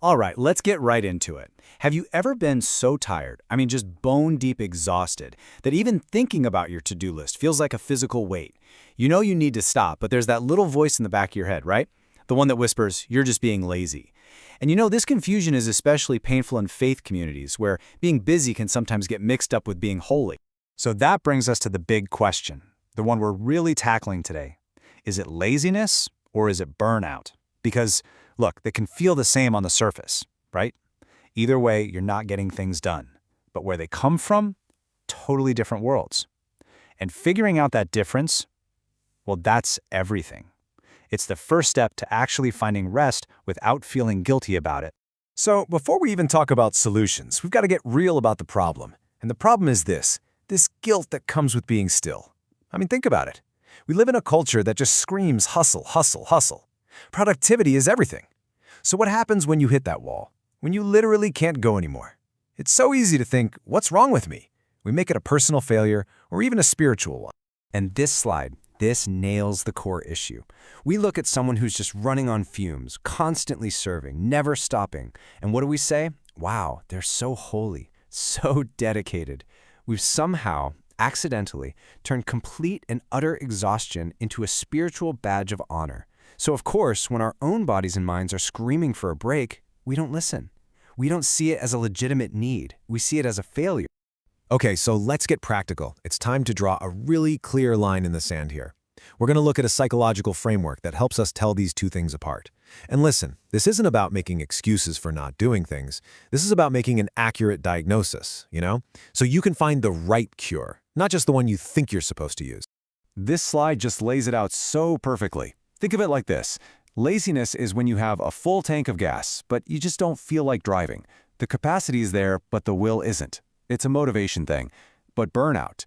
All right, let's get right into it. Have you ever been so tired, just bone deep exhausted, that even thinking about your to-do list feels like a physical weight? You know you need to stop, but there's that little voice in the back of your head, right? The one that whispers, you're just being lazy. And this confusion is especially painful in faith communities, where being busy can sometimes get mixed up with being holy. So that brings us to the big question, the one we're really tackling today. Is it laziness or is it burnout? Because, look, they can feel the same on the surface, right? Either way, you're not getting things done. But where they come from, totally different worlds. And figuring out that difference, well, that's everything. It's the first step to actually finding rest without feeling guilty about it. So before we even talk about solutions, we've got to get real about the problem. And the problem is this guilt that comes with being still. Think about it. We live in a culture that just screams hustle, hustle, hustle. Productivity is everything. So what happens when you hit that wall? When you literally can't go anymore? It's so easy to think, what's wrong with me? We make it a personal failure or even a spiritual one. And this nails the core issue. We look at someone who's just running on fumes, constantly serving, never stopping. And what do we say? Wow, they're so holy, so dedicated. We've somehow, accidentally, turned complete and utter exhaustion into a spiritual badge of honor. So of course, when our own bodies and minds are screaming for a break, we don't listen. We don't see it as a legitimate need. We see it as a failure. Okay, so let's get practical. It's time to draw a really clear line in the sand here. We're going to look at a psychological framework that helps us tell these two things apart. And listen, this isn't about making excuses for not doing things. This is about making an accurate diagnosis, So you can find the right cure, not just the one you think you're supposed to use. This slide just lays it out so perfectly. Think of it like this. Laziness is when you have a full tank of gas, but you just don't feel like driving. The capacity is there, but the will isn't. It's a motivation thing. But burnout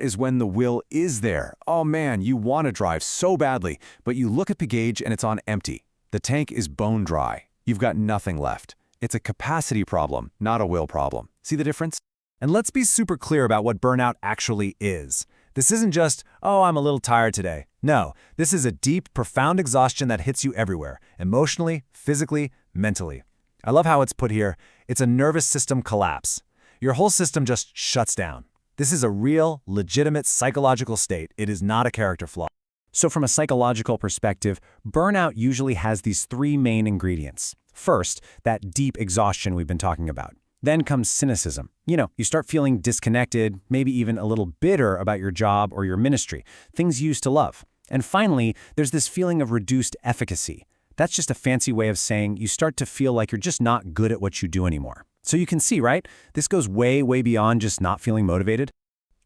is when the will is there. Oh man, you want to drive so badly, but you look at the gauge and it's on empty. The tank is bone dry. You've got nothing left. It's a capacity problem, not a will problem. See the difference? And let's be super clear about what burnout actually is. This isn't just, oh, I'm a little tired today. No, this is a deep, profound exhaustion that hits you everywhere, emotionally, physically, mentally. I love how it's put here. It's a nervous system collapse. Your whole system just shuts down. This is a real, legitimate psychological state. It is not a character flaw. So from a psychological perspective, burnout usually has these three main ingredients. First, that deep exhaustion we've been talking about. Then comes cynicism. You start feeling disconnected, maybe even a little bitter about your job or your ministry, things you used to love. And finally, there's this feeling of reduced efficacy. That's just a fancy way of saying you start to feel like you're just not good at what you do anymore. So you can see, right? This goes way, way beyond just not feeling motivated.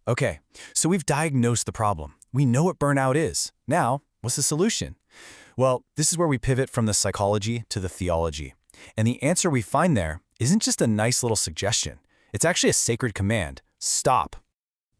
Okay, so we've diagnosed the problem. We know what burnout is. Now, what's the solution? Well, this is where we pivot from the psychology to the theology. And the answer we find there isn't just a nice little suggestion. It's actually a sacred command. Stop.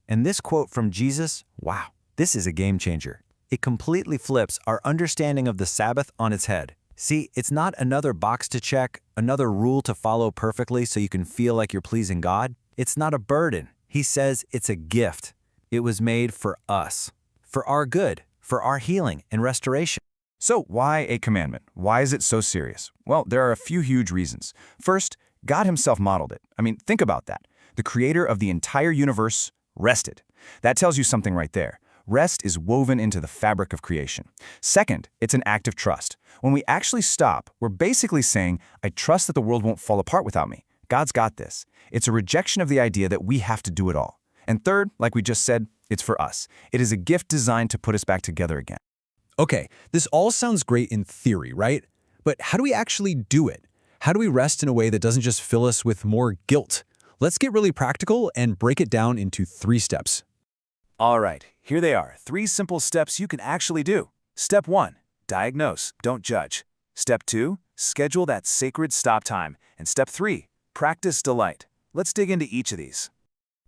And this quote from Jesus, wow, this is a game changer. It completely flips our understanding of the Sabbath on its head. See, it's not another box to check, another rule to follow perfectly so you can feel like you're pleasing God. It's not a burden. He says it's a gift. It was made for us, for our good, for our healing and restoration. So why a commandment? Why is it so serious? Well, there are a few huge reasons. First, God himself modeled it. Think about that. The creator of the entire universe rested. That tells you something right there. Rest is woven into the fabric of creation. Second, it's an act of trust. When we actually stop, we're basically saying, I trust that the world won't fall apart without me. God's got this. It's a rejection of the idea that we have to do it all. And third, like we just said, it's for us. It is a gift designed to put us back together again. Okay, this all sounds great in theory, right? But how do we actually do it? How do we rest in a way that doesn't just fill us with more guilt? Let's get really practical and break it down into 3 steps. All right, here they are. 3 simple steps you can actually do. Step 1, diagnose, don't judge. Step 2, schedule that sacred stop time. And step 3, practice delight. Let's dig into each of these.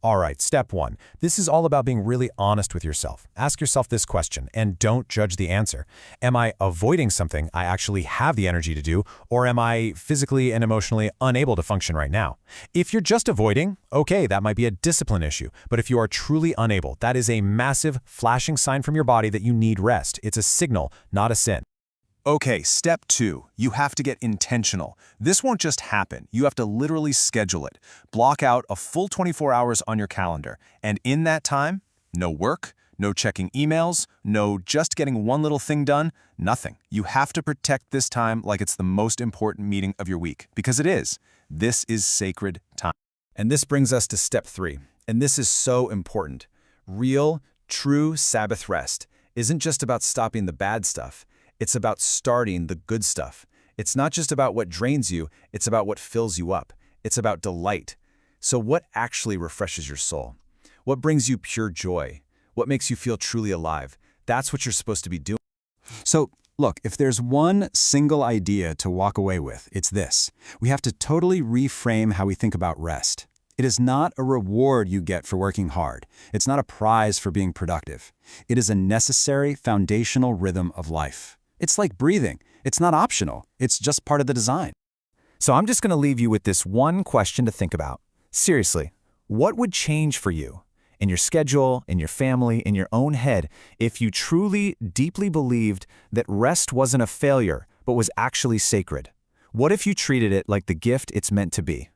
All right, step 1. This is all about being really honest with yourself. Ask yourself this question and don't judge the answer. Am I avoiding something I actually have the energy to do, or am I physically and emotionally unable to function right now? If you're just avoiding, okay, that might be a discipline issue. But if you are truly unable, that is a massive flashing sign from your body that you need rest. It's a signal, not a sin. Okay, step 2. You have to get intentional. This won't just happen. You have to literally schedule it. Block out a full 24 hours on your calendar. And in that time, no work, no checking emails, no just getting one little thing done, nothing. You have to protect this time like it's the most important meeting of your week, because it is. This is sacred time. And this brings us to step 3. And this is so important. Real, true Sabbath rest isn't just about stopping the bad stuff. It's about starting the good stuff. It's not just about what drains you, it's about what fills you up. It's about delight. So what actually refreshes your soul? What brings you pure joy? What makes you feel truly alive? That's what you're supposed to be doing. So, look, if there's one single idea to walk away with, it's this. We have to totally reframe how we think about rest. It is not a reward you get for working hard. It's not a prize for being productive. It is a necessary, foundational rhythm of life. It's like breathing. It's not optional. It's just part of the design. So I'm just going to leave you with this one question to think about. Seriously, what would change for you, in your schedule, in your family, in your own head, if you truly, deeply believed that rest wasn't a failure, but was actually sacred? What if you treated it like the gift it's meant to be?